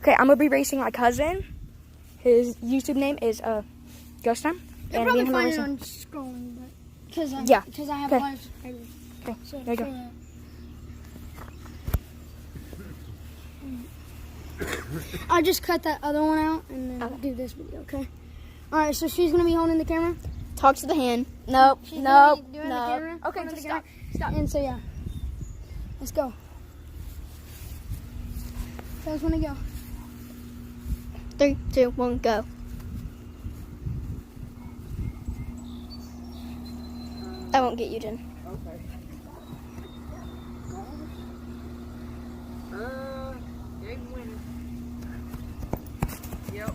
Okay, I'm gonna be racing my cousin. His YouTube name is Ghost Time. You'll probably find it on scrolling, but because I have a lot of subscribers. Okay, So there you go. I'll just cut that other one out and then do this video, okay? All right, so she's gonna be holding the camera. Talk to the hand. Nope. She's Nope. gonna be doing the Nope. camera. Okay, Holding just the stop. camera. Stop. And so yeah, let's go. Tell us when to go. 3, 2, 1, go. I won't get you, Jen. Okay. Game winner. Yep.